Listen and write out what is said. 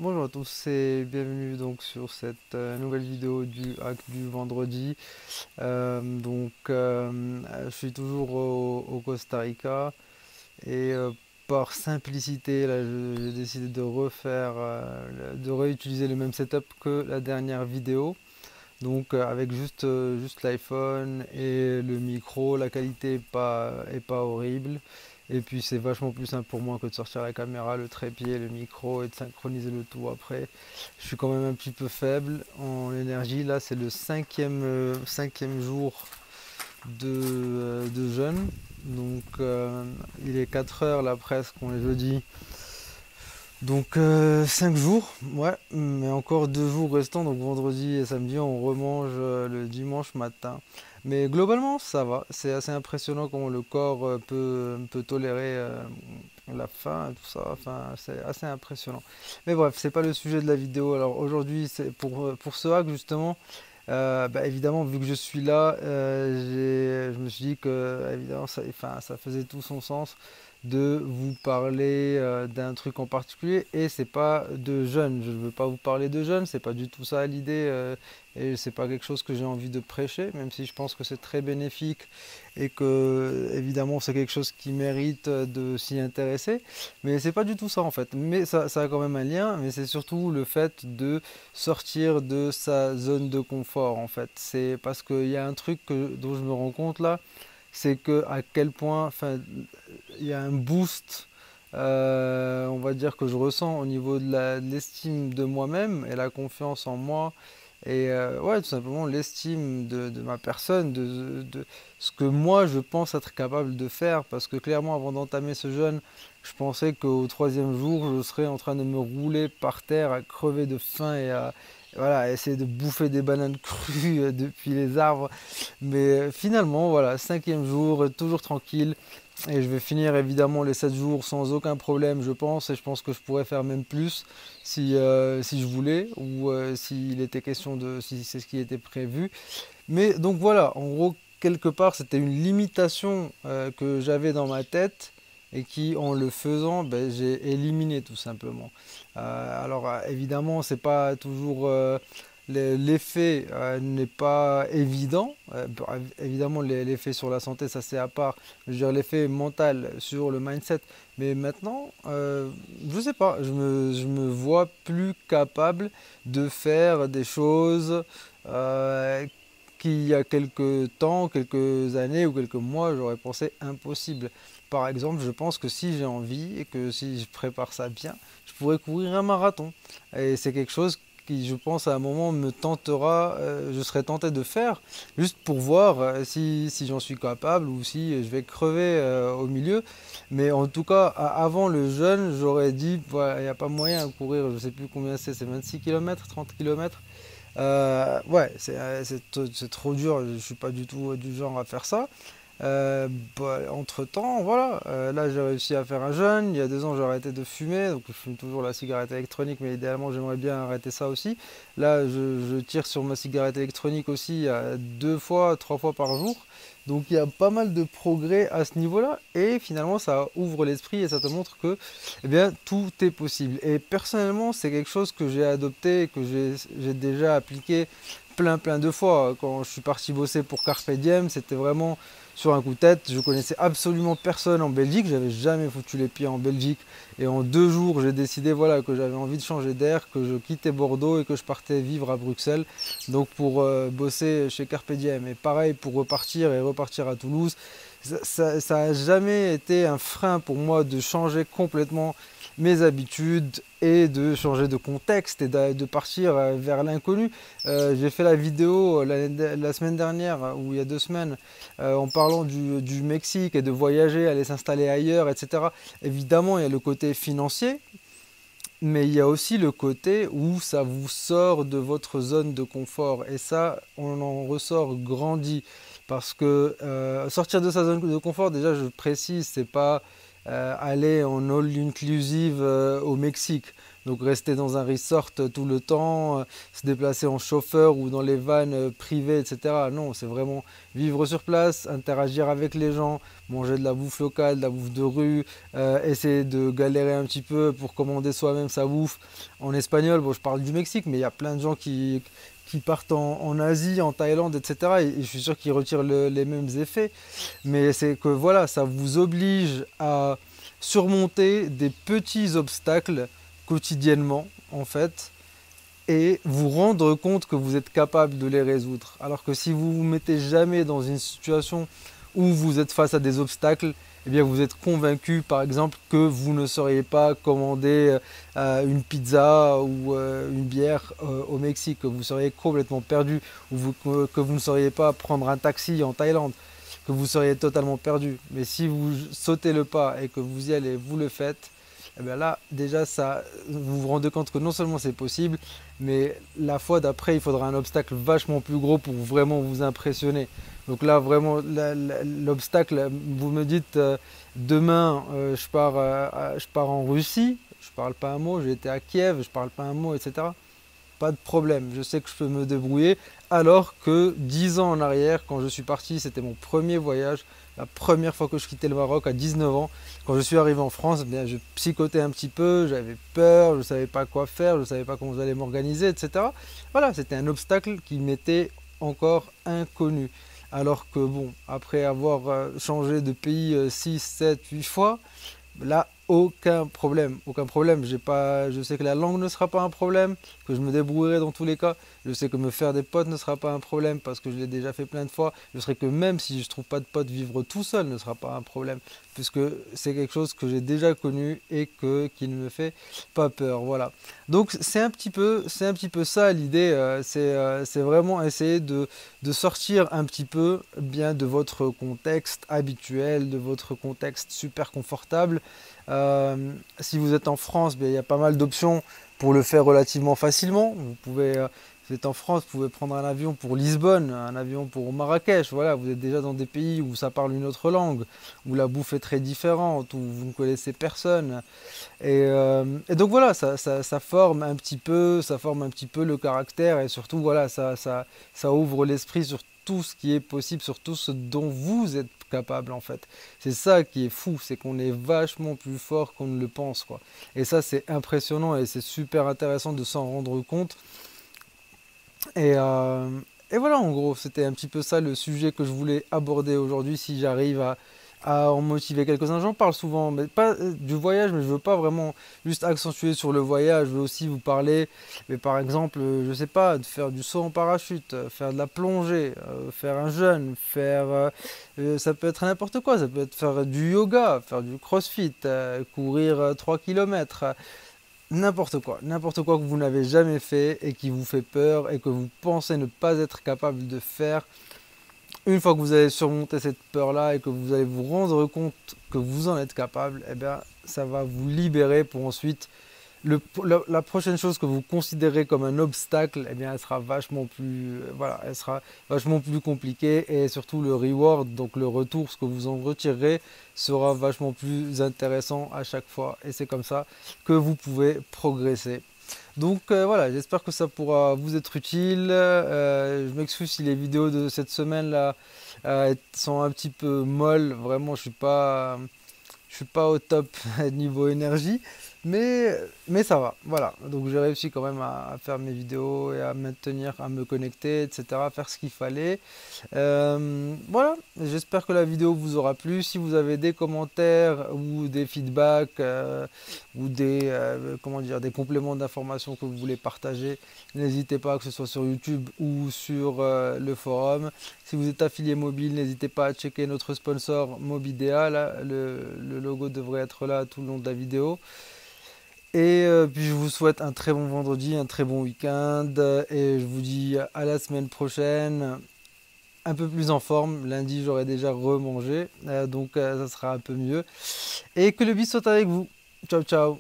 Bonjour à tous et bienvenue donc sur cette nouvelle vidéo du hack du vendredi. Je suis toujours au Costa Rica et par simplicité là j'ai décidé de refaire, de réutiliser le même setup que la dernière vidéo. Avec juste l'iPhone et le micro, la qualité est pas horrible. Et puis c'est vachement plus simple pour moi que de sortir la caméra, le trépied, le micro et de synchroniser le tout après. Je suis quand même un petit peu faible en énergie. Là c'est le cinquième jour de jeûne. Il est 4 heures là presque, on est jeudi. 5 jours, ouais, mais encore 2 jours restants, donc vendredi et samedi, on remange le dimanche matin. Mais globalement, ça va, c'est assez impressionnant comment le corps peut tolérer la faim et tout ça, enfin, c'est assez impressionnant. Mais bref, c'est pas le sujet de la vidéo. Alors aujourd'hui, c'est pour ce hack justement, évidemment, vu que je suis là, je me suis dit que évidemment, enfin, ça faisait tout son sens de vous parler d'un truc en particulier. Et c'est pas de jeunes, je ne veux pas vous parler de jeunes, c'est pas du tout ça l'idée, et c'est pas quelque chose que j'ai envie de prêcher, même si je pense que c'est très bénéfique et que évidemment c'est quelque chose qui mérite de s'y intéresser. Mais c'est pas du tout ça en fait, mais ça a quand même un lien. Mais c'est surtout le fait de sortir de sa zone de confort en fait. C'est parce qu'il y a un truc dont je me rends compte là, c'est que à quel point, enfin, il y a un boost, on va dire, que je ressens au niveau de l'estime de moi-même et la confiance en moi. Et ouais, tout simplement l'estime de ma personne, de ce que moi je pense être capable de faire. Parce que clairement, avant d'entamer ce jeûne, je pensais qu'au troisième jour, je serais en train de me rouler par terre, à crever de faim et à voilà, essayer de bouffer des bananes crues depuis les arbres. Mais finalement, voilà, cinquième jour, toujours tranquille. Et je vais finir évidemment les 7 jours sans aucun problème, je pense. Et je pense que je pourrais faire même plus si je voulais, ou s'il était question si c'est ce qui était prévu. Mais donc voilà, en gros, quelque part, c'était une limitation que j'avais dans ma tête et qui, en le faisant, j'ai éliminé tout simplement. Évidemment, c'est pas toujours l'effet n'est pas évident. Évidemment, l'effet sur la santé, ça c'est à part. Je veux dire, l'effet mental sur le mindset. Mais maintenant, je sais pas, je me vois plus capable de faire des choses euh, qu'il y a quelques temps, quelques années ou quelques mois, j'aurais pensé impossible. Par exemple, je pense que si j'ai envie et que si je prépare ça bien, je pourrais courir un marathon. Et c'est quelque chose qui, je pense, à un moment me tentera, je serais tenté de faire, juste pour voir si j'en suis capable ou si je vais crever au milieu. Mais en tout cas, avant le jeûne, j'aurais dit, voilà, il n'y a pas moyen de courir, je ne sais plus combien c'est 26 km, 30 km. Ouais, c'est trop dur, je suis pas du tout du genre à faire ça. Entre-temps, voilà, là j'ai réussi à faire un jeûne. Il y a 2 ans j'ai arrêté de fumer, donc je fume toujours la cigarette électronique, mais idéalement j'aimerais bien arrêter ça aussi. Là je tire sur ma cigarette électronique aussi 2 fois, 3 fois par jour. Donc il y a pas mal de progrès à ce niveau-là, et finalement ça ouvre l'esprit et ça te montre que eh bien, tout est possible. Et personnellement, c'est quelque chose que j'ai adopté, que j'ai déjà appliqué plein de fois. Quand je suis parti bosser pour Carpe Diem, c'était vraiment sur un coup de tête. Je connaissais absolument personne en Belgique, j'avais jamais foutu les pieds en Belgique. Et en 2 jours, j'ai décidé voilà, que j'avais envie de changer d'air, que je quittais Bordeaux et que je partais vivre à Bruxelles. Donc pour bosser chez Carpe Diem. Et pareil pour repartir et repartir à Toulouse. Ça a jamais été un frein pour moi de changer complètement mes habitudes et de changer de contexte et de partir vers l'inconnu. J'ai fait la vidéo la semaine dernière, ou il y a 2 semaines, en parlant du Mexique et de voyager, aller s'installer ailleurs, etc. Évidemment, il y a le côté financier, mais il y a aussi le côté où ça vous sort de votre zone de confort. Et ça, on en ressort grandi. Parce que sortir de sa zone de confort, déjà, je précise, c'est pas aller en all inclusive au Mexique. Donc rester dans un resort tout le temps, se déplacer en chauffeur ou dans les vannes privées, etc. Non, c'est vraiment vivre sur place, interagir avec les gens, manger de la bouffe locale, de la bouffe de rue, essayer de galérer un petit peu pour commander soi-même sa bouffe en espagnol. Bon, je parle du Mexique, mais il y a plein de gens qui partent en Asie, en Thaïlande, etc. Et je suis sûr qu'ils retirent les mêmes effets. Mais c'est que voilà, ça vous oblige à surmonter des petits obstacles quotidiennement, en fait, et vous rendre compte que vous êtes capable de les résoudre. Alors que si vous vous mettez jamais dans une situation où vous êtes face à des obstacles, eh bien vous êtes convaincu par exemple que vous ne sauriez pas commander une pizza ou une bière au Mexique, que vous seriez complètement perdu, ou que vous ne sauriez pas prendre un taxi en Thaïlande, que vous seriez totalement perdu. Mais si vous sautez le pas et que vous y allez, vous le faites, eh bien là, déjà, ça, vous vous rendez compte que non seulement c'est possible, mais la fois d'après, il faudra un obstacle vachement plus gros pour vraiment vous impressionner. Donc là, vraiment, l'obstacle, vous me dites, demain, je pars en Russie, je parle pas un mot, j'ai été à Kiev, je parle pas un mot, etc. Pas de problème, je sais que je peux me débrouiller. Alors que 10 ans en arrière, quand je suis parti, c'était mon premier voyage, la première fois que je quittais le Maroc à 19 ans. Quand je suis arrivé en France, eh bien, je psychotais un petit peu, j'avais peur, je ne savais pas quoi faire, je ne savais pas comment j'allais m'organiser, etc. Voilà, c'était un obstacle qui m'était encore inconnu. Alors que bon, après avoir changé de pays 6, 7, 8 fois, là, aucun problème, aucun problème. J'ai pas, je sais que la langue ne sera pas un problème, que je me débrouillerai dans tous les cas. Je sais que me faire des potes ne sera pas un problème parce que je l'ai déjà fait plein de fois. Je sais que même si je trouve pas de potes, vivre tout seul ne sera pas un problème puisque c'est quelque chose que j'ai déjà connu et qui ne me fait pas peur. Voilà. Donc c'est un petit peu ça l'idée. C'est vraiment essayer de sortir un petit peu bien de votre contexte habituel, de votre contexte super confortable. Si vous êtes en France, bien, il y a pas mal d'options pour le faire relativement facilement. Vous êtes en France, vous pouvez prendre un avion pour Lisbonne, un avion pour Marrakech. Voilà, vous êtes déjà dans des pays où ça parle une autre langue, où la bouffe est très différente, où vous ne connaissez personne. Et donc voilà, ça forme un petit peu, ça forme un petit peu le caractère et surtout voilà, ça ouvre l'esprit sur tout ce qui est possible, sur tout ce dont vous êtes capable en fait. C'est ça qui est fou, c'est qu'on est vachement plus fort qu'on ne le pense quoi. Et ça c'est impressionnant et c'est super intéressant de s'en rendre compte. Et, euh, et voilà, en gros, c'était un petit peu ça le sujet que je voulais aborder aujourd'hui. Si j'arrive à en motiver quelques-uns, j'en parle souvent, mais pas du voyage, mais je veux pas vraiment juste accentuer sur le voyage. Je veux aussi vous parler, mais par exemple, je sais pas, de faire du saut en parachute, faire de la plongée, faire un jeûne, ça peut être n'importe quoi. Ça peut être faire du yoga, faire du crossfit, courir 3 km. N'importe quoi que vous n'avez jamais fait et qui vous fait peur et que vous pensez ne pas être capable de faire. Une fois que vous allez surmonter cette peur-là et que vous allez vous rendre compte que vous en êtes capable, eh bien, ça va vous libérer pour ensuite la prochaine chose que vous considérez comme un obstacle, eh bien, elle sera vachement plus, voilà, elle sera vachement plus compliquée et surtout le reward, donc le retour, ce que vous en retirerez, sera vachement plus intéressant à chaque fois. Et c'est comme ça que vous pouvez progresser. Donc voilà, j'espère que ça pourra vous être utile. Je m'excuse si les vidéos de cette semaine-là sont un petit peu molles. Vraiment, je suis pas au top niveau énergie, mais ça va. Voilà. Donc j'ai réussi quand même à faire mes vidéos et à maintenir, à me connecter, etc., à faire ce qu'il fallait. Voilà. J'espère que la vidéo vous aura plu. Si vous avez des commentaires ou des feedbacks ou comment dire, des compléments d'informations que vous voulez partager, n'hésitez pas, que ce soit sur YouTube ou sur le forum. Si vous êtes affilié mobile, n'hésitez pas à checker notre sponsor Mobidea. Là, le logo devrait être là tout le long de la vidéo. Et puis je vous souhaite un très bon vendredi, un très bon week-end. Et je vous dis à la semaine prochaine. Un peu plus en forme. Lundi, j'aurai déjà remangé. Donc ça sera un peu mieux. Et que le bis soit avec vous. Ciao, ciao.